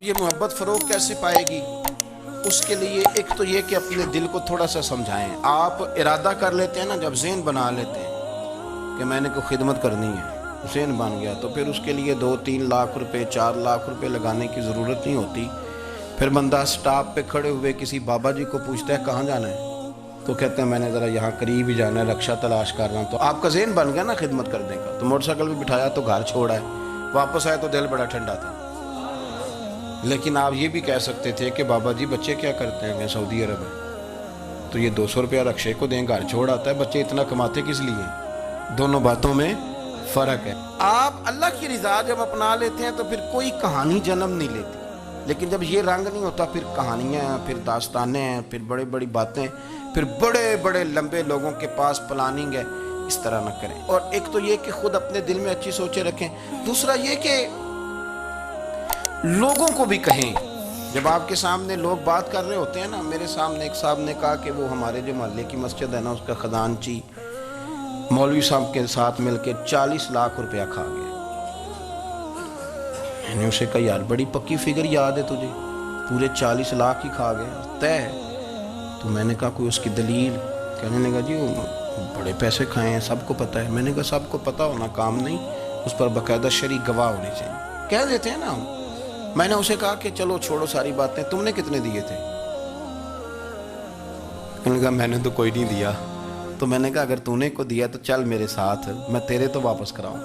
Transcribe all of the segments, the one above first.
یہ محبت فروغ کیسے پائے گی؟ اس کے لیے ایک تو یہ کہ اپنے دل کو تھوڑا سا سمجھائیں. آپ ارادہ کر لیتے ہیں نا، جب ذہن بنا لیتے ہیں کہ میں نے کوئی خدمت کرنی ہے، ذہن بن گیا، تو پھر اس کے لیے 2-3 لاکھ روپے 4 لاکھ روپے لگانے کی ضرورت نہیں ہوتی. پھر بندہ سٹاپ پہ کھڑے ہوئے کسی بابا جی کو پوچھتا ہے کہاں جانا ہے، تو کہتے ہیں میں نے ذرا یہاں قریب ہی جانا ہے، رکشہ تلاش کر رہا ہوں. تو آپ کا ذہن بن گیا نا خدمت کرنے کا. تو موٹر سائیکل بھی بٹھایا تو گھر چھوڑا ہے، واپس آئے تو دل بڑا ٹھنڈا تھا. لیکن آپ یہ بھی کہہ سکتے تھے کہ بابا جی بچے کیا کرتے ہیں، سعودی عرب ہے، تو یہ 200 روپیہ رکشے کو دیں، گھر چھوڑ آتا ہے. بچے اتنا کماتے کس لیے؟ دونوں باتوں میں فرق ہے. آپ اللہ کی رضا جب اپنا لیتے ہیں تو پھر کوئی کہانی جنم نہیں لیتی. لیکن جب یہ رنگ نہیں ہوتا، پھر کہانیاں ہیں، پھر داستانیں ہیں، پھر بڑی بڑی باتیں، پھر بڑے بڑے لمبے لوگوں کے پاس پلاننگ ہے. اس طرح نہ کریں. اور ایک تو یہ کہ خود اپنے دل میں اچھی سوچیں رکھیں. دوسرا یہ کہ لوگوں کو بھی کہیں. جب آپ کے سامنے لوگ بات کر رہے ہوتے ہیں نا، میرے سامنے ایک صاحب نے کہا کہ وہ ہمارے جو محلے کی مسجد ہے نا، اس کا خزانچی مولوی صاحب کے ساتھ مل کے 40 لاکھ روپیہ کھا گیا. میں نے اسے کہا یار بڑی پکی فگر یاد ہے تجھے، پورے 40 لاکھ ہی کھا گیا، طے ہے؟ تو میں نے کہا کوئی اس کی دلیل؟ کہنے لگا جی وہ بڑے پیسے کھائے ہیں، سب کو پتہ ہے. میں نے کہا سب کو پتہ ہونا کام نہیں، اس پر باقاعدہ شرعی گواہ ہونے چاہیے. کہہ دیتے ہیں نا ہم. میں نے اسے کہا کہ چلو چھوڑو ساری باتیں، تم نے کتنے دیے تھے؟ انہوں نے کہا میں نے تو کوئی نہیں دیا. تو میں نے کہا اگر تو نے کو دیا تو چل میرے ساتھ، میں تیرے تو واپس کراؤں،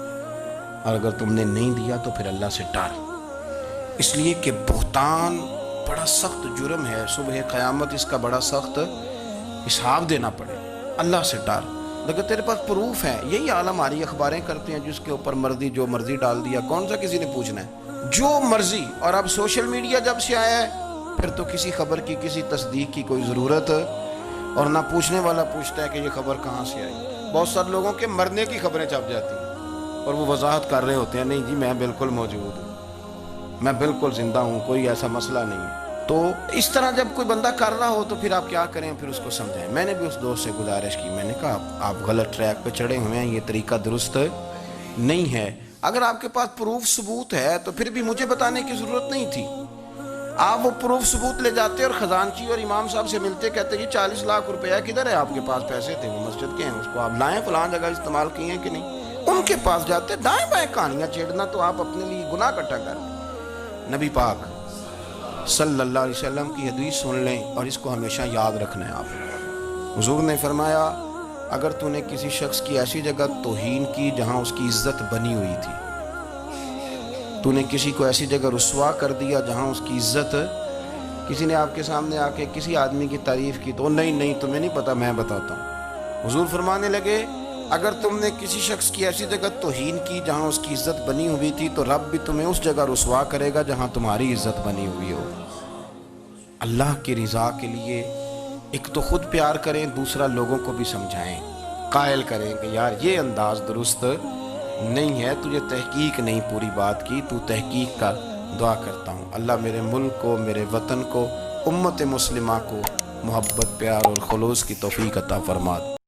اور اگر تم نے نہیں دیا تو پھر اللہ سے ڈر. اس لیے کہ بہتان بڑا سخت جرم ہے، صبح قیامت اس کا بڑا سخت حساب دینا پڑے. اللہ سے ڈر. لیکن تیرے پاس پروف ہے. یہی حال ہماری اخباریں کرتے ہیں، جس کے اوپر مرضی جو مرضی ڈال دیا، کون سا کسی نے پوچھنا ہے؟ جو مرضی. اور اب سوشل میڈیا جب سے آیا ہے، پھر تو کسی خبر کی کسی تصدیق کی کوئی ضرورت، اور نہ پوچھنے والا پوچھتا ہے کہ یہ خبر کہاں سے آئی. بہت سارے لوگوں کے مرنے کی خبریں چھپ جاتی ہیں اور وہ وضاحت کر رہے ہوتے ہیں نہیں جی میں بالکل موجود ہوں، میں بالکل زندہ ہوں، کوئی ایسا مسئلہ نہیں ہے. تو اس طرح جب کوئی بندہ کر رہا ہو تو پھر آپ کیا کریں؟ پھر اس کو سمجھائیں. میں نے بھی اس دوست سے گزارش کی، میں نے کہا آپ غلط ٹریک پہ چڑھے ہوئے ہیں، یہ طریقہ درست نہیں ہے. اگر آپ کے پاس پروف ثبوت ہے تو پھر بھی مجھے بتانے کی ضرورت نہیں تھی. آپ وہ پروف ثبوت لے جاتے اور خزانچی اور امام صاحب سے ملتے، کہتے جی 40 لاکھ روپیہ کدھر ہے؟ آپ کے پاس پیسے تھے، وہ مسجد کے ہیں، اس کو آپ لائیں، فلاں جگہ استعمال کیے ہیں کہ نہیں؟ ان کے پاس جاتے. دائیں بائیں کہانیاں چھیڑنا تو آپ اپنے لیے گناہ اکٹھا کر لیں. نبی پاک صلی اللہ علیہ وسلم کی حدیث سن لیں اور اس کو ہمیشہ یاد رکھنا ہے. آپ حضور نے فرمایا اگر تو نے کسی شخص کی ایسی جگہ توہین کی جہاں اس کی عزت بنی ہوئی تھی، تو نے کسی کو ایسی جگہ رسوا کر دیا جہاں اس کی عزت، کسی نے آپ کے سامنے آ کے کسی آدمی کی تعریف کی تو نہیں تمہیں نہیں پتا، میں بتاتا ہوں. حضور فرمانے لگے اگر تم نے کسی شخص کی ایسی جگہ توہین کی جہاں اس کی عزت بنی ہوئی تھی تو رب بھی تمہیں اس جگہ رسوا کرے گا جہاں تمہاری عزت بنی ہوئی ہو. اللہ کی رضا کے لیے ایک تو خود پیار کریں، دوسرا لوگوں کو بھی سمجھائیں، قائل کریں کہ یار یہ انداز درست نہیں ہے، تجھے تحقیق نہیں پوری بات کی، تو تحقیق کا. دعا کرتا ہوں اللہ میرے ملک کو، میرے وطن کو، امت مسلمہ کو محبت، پیار اور خلوص کی توفیق عطا فرما.